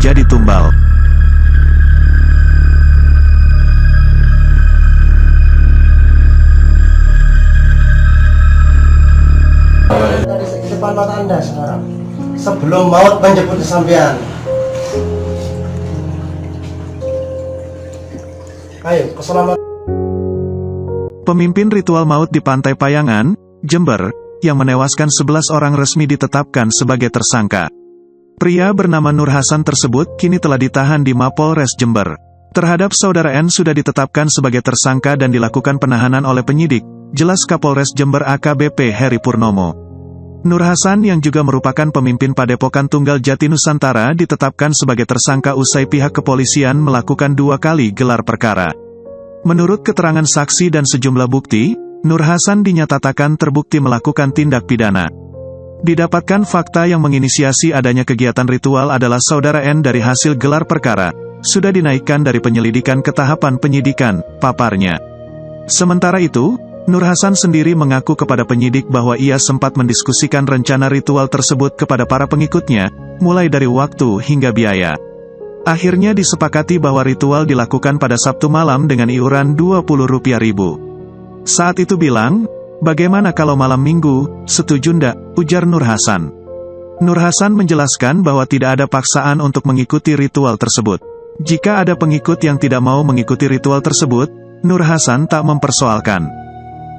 menjadi tumbal. Di depan mata Anda sekarang, sebelum maut menjemput sampean. Ayo, keselamatan. Pemimpin ritual maut di Pantai Payangan, Jember, yang menewaskan 11 orang resmi ditetapkan sebagai tersangka. Pria bernama Nur Hasan tersebut kini telah ditahan di Mapolres Jember. Terhadap saudara N sudah ditetapkan sebagai tersangka dan dilakukan penahanan oleh penyidik, jelas Kapolres Jember AKBP Heri Purnomo. Nur Hasan yang juga merupakan pemimpin Padepokan Tunggal Jati Nusantara ditetapkan sebagai tersangka usai pihak kepolisian melakukan 2 kali gelar perkara. Menurut keterangan saksi dan sejumlah bukti, Nur Hasan dinyatakan terbukti melakukan tindak pidana. Didapatkan fakta yang menginisiasi adanya kegiatan ritual adalah saudara N dari hasil gelar perkara, sudah dinaikkan dari penyelidikan ke tahapan penyidikan, paparnya. Sementara itu, Nur Hasan sendiri mengaku kepada penyidik bahwa ia sempat mendiskusikan rencana ritual tersebut kepada para pengikutnya, mulai dari waktu hingga biaya. Akhirnya disepakati bahwa ritual dilakukan pada Sabtu malam dengan iuran Rp20.000. Saat itu bilang, "Bagaimana kalau malam minggu, setuju ndak?" ujar Nur Hasan. Nur Hasan menjelaskan bahwa tidak ada paksaan untuk mengikuti ritual tersebut. Jika ada pengikut yang tidak mau mengikuti ritual tersebut, Nur Hasan tak mempersoalkan.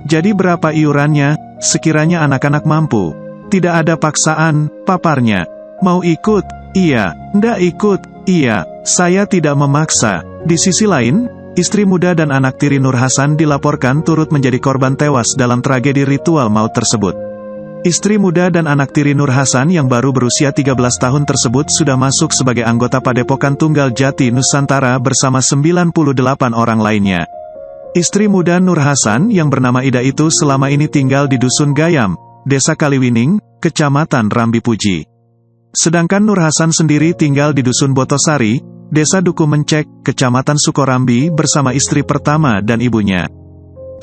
Jadi berapa iurannya, sekiranya anak-anak mampu? Tidak ada paksaan, paparnya. Mau ikut? Iya. Ndak ikut? Iya. Saya tidak memaksa. Di sisi lain, istri muda dan anak tiri Nur Hasan dilaporkan turut menjadi korban tewas dalam tragedi ritual maut tersebut. Istri muda dan anak tiri Nur Hasan yang baru berusia 13 tahun tersebut sudah masuk sebagai anggota Padepokan Tunggal Jati Nusantara bersama 98 orang lainnya. Istri muda Nur Hasan yang bernama Ida itu selama ini tinggal di Dusun Gayam, Desa Kaliwining, Kecamatan Rambi Puji. Sedangkan Nur Hasan sendiri tinggal di Dusun Botosari, Desa Duku Mencek, Kecamatan Sukorambi bersama istri pertama dan ibunya.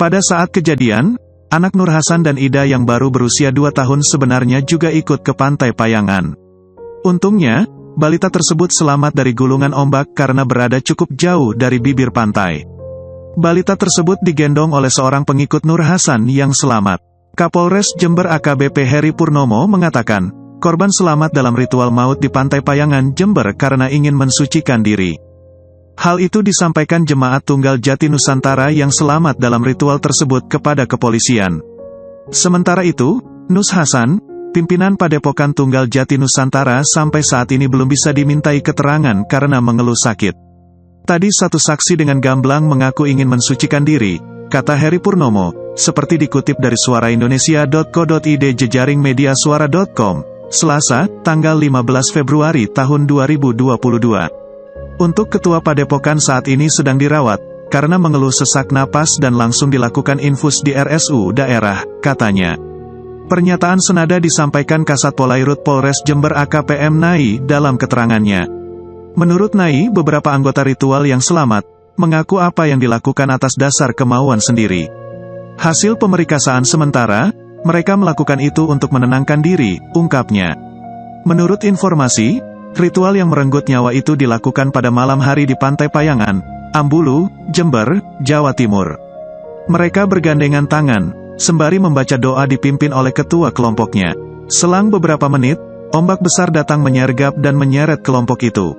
Pada saat kejadian, anak Nur Hasan dan Ida yang baru berusia 2 tahun sebenarnya juga ikut ke Pantai Payangan. Untungnya, balita tersebut selamat dari gulungan ombak karena berada cukup jauh dari bibir pantai. Balita tersebut digendong oleh seorang pengikut Nur Hasan yang selamat. Kapolres Jember AKBP Heri Purnomo mengatakan, korban selamat dalam ritual maut di Pantai Payangan, Jember karena ingin mensucikan diri. Hal itu disampaikan Jemaat Tunggal Jati Nusantara yang selamat dalam ritual tersebut kepada kepolisian. Sementara itu, Nus Hasan, pimpinan Padepokan Tunggal Jati Nusantara sampai saat ini belum bisa dimintai keterangan karena mengeluh sakit. Tadi satu saksi dengan gamblang mengaku ingin mensucikan diri, kata Heri Purnomo, seperti dikutip dari suaraindonesia.co.id jejaring mediasuara.com. Selasa, tanggal 15 Februari tahun 2022. Untuk ketua Padepokan saat ini sedang dirawat, karena mengeluh sesak napas dan langsung dilakukan infus di RSU daerah, katanya. Pernyataan senada disampaikan Kasat Polairut Polres Jember AKPM Nai dalam keterangannya. Menurut Nai, beberapa anggota ritual yang selamat, mengaku apa yang dilakukan atas dasar kemauan sendiri. Hasil pemerikasaan sementara, mereka melakukan itu untuk menenangkan diri, ungkapnya. Menurut informasi, ritual yang merenggut nyawa itu dilakukan pada malam hari di Pantai Payangan, Ambulu, Jember, Jawa Timur. Mereka bergandengan tangan, sembari membaca doa dipimpin oleh ketua kelompoknya. Selang beberapa menit, ombak besar datang menyergap dan menyeret kelompok itu.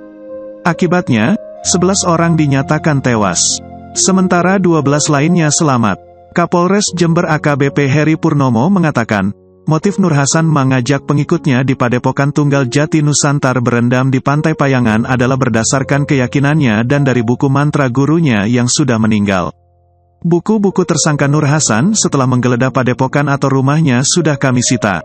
Akibatnya, 11 orang dinyatakan tewas. Sementara 12 lainnya selamat. Kapolres Jember AKBP Heri Purnomo mengatakan, motif Nur Hasan mengajak pengikutnya di Padepokan Tunggal Jati Nusantara berendam di Pantai Payangan adalah berdasarkan keyakinannya dan dari buku mantra gurunya yang sudah meninggal. Buku-buku tersangka Nur Hasan setelah menggeledah padepokan atau rumahnya sudah kami sita.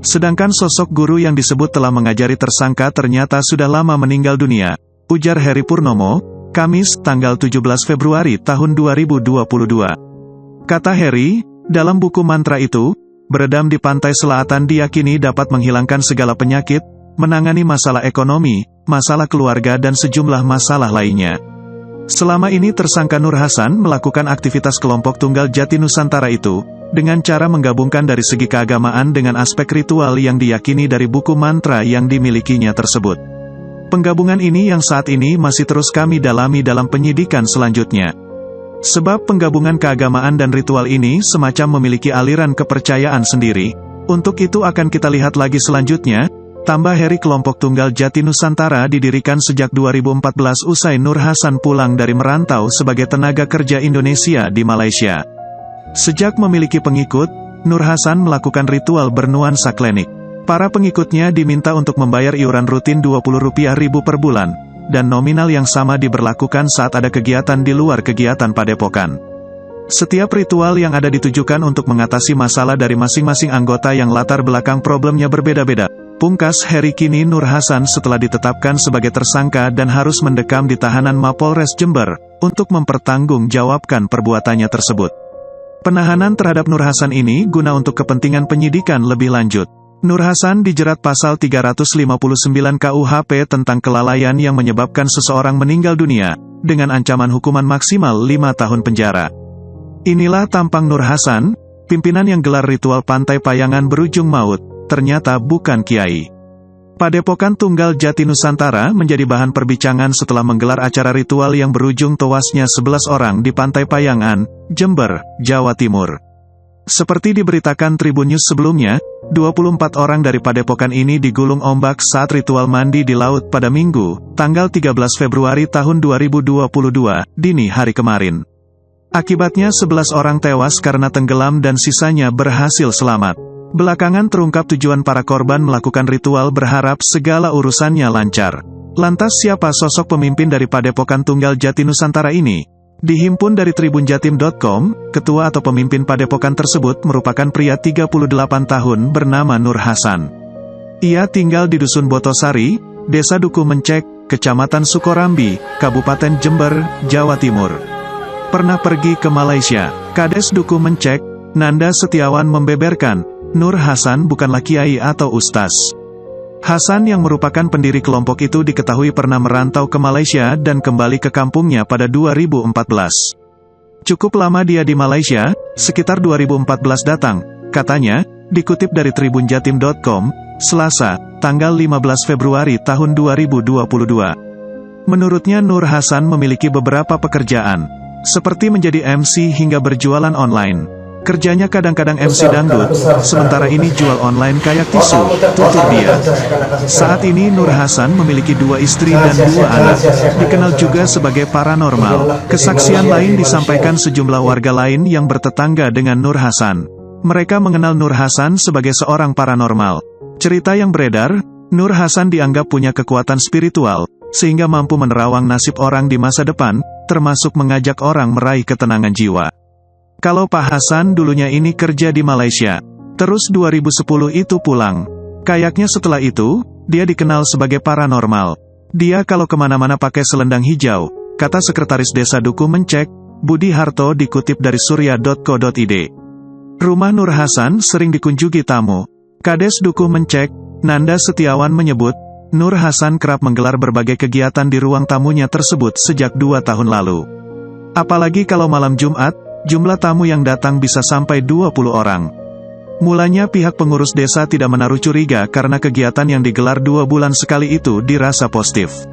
Sedangkan sosok guru yang disebut telah mengajari tersangka ternyata sudah lama meninggal dunia, ujar Heri Purnomo, Kamis, tanggal 17 Februari tahun 2022. Kata Heri, dalam buku mantra itu, beredam di pantai selatan diyakini dapat menghilangkan segala penyakit, menangani masalah ekonomi, masalah keluarga dan sejumlah masalah lainnya. Selama ini tersangka Nur Hasan melakukan aktivitas kelompok Tunggal Jati Nusantara itu, dengan cara menggabungkan dari segi keagamaan dengan aspek ritual yang diyakini dari buku mantra yang dimilikinya tersebut. Penggabungan ini yang saat ini masih terus kami dalami dalam penyidikan selanjutnya. Sebab penggabungan keagamaan dan ritual ini semacam memiliki aliran kepercayaan sendiri. Untuk itu akan kita lihat lagi selanjutnya. Tambah Heri kelompok tunggal Jati Nusantara didirikan sejak 2014 usai Nur Hasan pulang dari merantau sebagai tenaga kerja Indonesia di Malaysia. Sejak memiliki pengikut, Nur Hasan melakukan ritual bernuansa klinik. Para pengikutnya diminta untuk membayar iuran rutin Rp20.000 per bulan, dan nominal yang sama diberlakukan saat ada kegiatan di luar kegiatan padepokan. Setiap ritual yang ada ditujukan untuk mengatasi masalah dari masing-masing anggota yang latar belakang problemnya berbeda-beda. Pungkas Heri kini Nur Hasan setelah ditetapkan sebagai tersangka dan harus mendekam di tahanan Mapolres Jember, untuk mempertanggungjawabkan perbuatannya tersebut. Penahanan terhadap Nur Hasan ini guna untuk kepentingan penyidikan lebih lanjut. Nur Hasan dijerat pasal 359 KUHP tentang kelalaian yang menyebabkan seseorang meninggal dunia, dengan ancaman hukuman maksimal 5 tahun penjara. Inilah tampang Nur Hasan, pimpinan yang gelar ritual Pantai Payangan berujung maut, ternyata bukan kiai. Padepokan Tunggal Jati Nusantara menjadi bahan perbincangan setelah menggelar acara ritual yang berujung tewasnya 11 orang di Pantai Payangan, Jember, Jawa Timur. Seperti diberitakan Tribun News sebelumnya, 24 orang dari padepokan ini digulung ombak saat ritual mandi di laut pada Minggu, tanggal 13 Februari tahun 2022, dini hari kemarin. Akibatnya 11 orang tewas karena tenggelam dan sisanya berhasil selamat. Belakangan terungkap tujuan para korban melakukan ritual berharap segala urusannya lancar. Lantas siapa sosok pemimpin dari Padepokan Tunggal Jati Nusantara ini? Dihimpun dari tribunjatim.com, ketua atau pemimpin padepokan tersebut merupakan pria 38 tahun bernama Nur Hasan. Ia tinggal di Dusun Botosari, Desa Duku Mencek, Kecamatan Sukorambi, Kabupaten Jember, Jawa Timur. Pernah pergi ke Malaysia. Kades Duku Mencek, Nanda Setiawan membeberkan, Nur Hasan bukanlah kiai atau ustaz. Hasan yang merupakan pendiri kelompok itu diketahui pernah merantau ke Malaysia dan kembali ke kampungnya pada 2014. Cukup lama dia di Malaysia, sekitar 2014 datang, katanya, dikutip dari tribunjatim.com, Selasa, tanggal 15 Februari tahun 2022. Menurutnya Nur Hasan memiliki beberapa pekerjaan, seperti menjadi MC hingga berjualan online. Kerjanya kadang-kadang MC dangdut, sementara ini jual online kayak tisu, tutur dia. Saat ini Nur Hasan memiliki 2 istri dan 2 anak, dikenal juga sebagai paranormal. Kesaksian lain disampaikan sejumlah warga lain yang bertetangga dengan Nur Hasan. Mereka mengenal Nur Hasan sebagai seorang paranormal. Cerita yang beredar, Nur Hasan dianggap punya kekuatan spiritual, sehingga mampu menerawang nasib orang di masa depan, termasuk mengajak orang meraih ketenangan jiwa. Kalau Pak Hasan dulunya ini kerja di Malaysia, terus 2010 itu pulang. Kayaknya setelah itu, dia dikenal sebagai paranormal. Dia kalau kemana-mana pakai selendang hijau, kata Sekretaris Desa Duku Mencek, Budi Harto dikutip dari surya.co.id. Rumah Nur Hasan sering dikunjungi tamu. Kades Duku Mencek, Nanda Setiawan menyebut, Nur Hasan kerap menggelar berbagai kegiatan di ruang tamunya tersebut sejak 2 tahun lalu. Apalagi kalau malam Jumat, jumlah tamu yang datang bisa sampai 20 orang. Mulanya pihak pengurus desa tidak menaruh curiga karena kegiatan yang digelar 2 bulan sekali itu dirasa positif.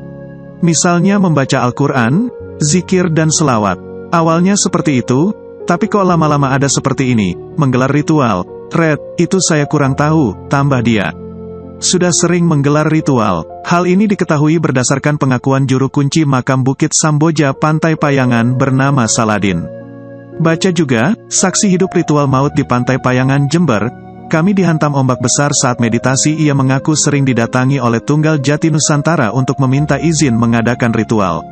Misalnya membaca Al-Quran, zikir dan selawat. Awalnya seperti itu, tapi kok lama-lama ada seperti ini, menggelar ritual. Red, itu saya kurang tahu, tambah dia. Sudah sering menggelar ritual. Hal ini diketahui berdasarkan pengakuan juru kunci makam Bukit Samboja Pantai Payangan bernama Saladin. Baca juga, saksi hidup ritual maut di Pantai Payangan Jember, kami dihantam ombak besar saat meditasi. Ia mengaku sering didatangi oleh Tunggal Jati Nusantara untuk meminta izin mengadakan ritual.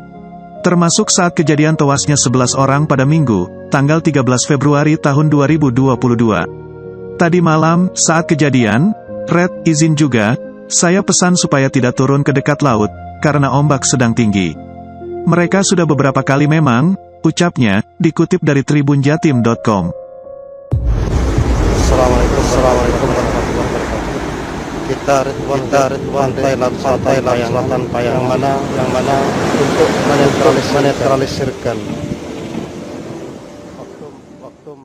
Termasuk saat kejadian tewasnya 11 orang pada Minggu, tanggal 13 Februari tahun 2022. Tadi malam, saat kejadian, Red, izin juga, saya pesan supaya tidak turun ke dekat laut, karena ombak sedang tinggi. Mereka sudah beberapa kali memang, ucapnya, dikutip dari tribunjatim.com. Assalamualaikum warahmatullahi wabarakatuh. Kita ritual pantai selatan Payangan yang mana untuk menetralisirkan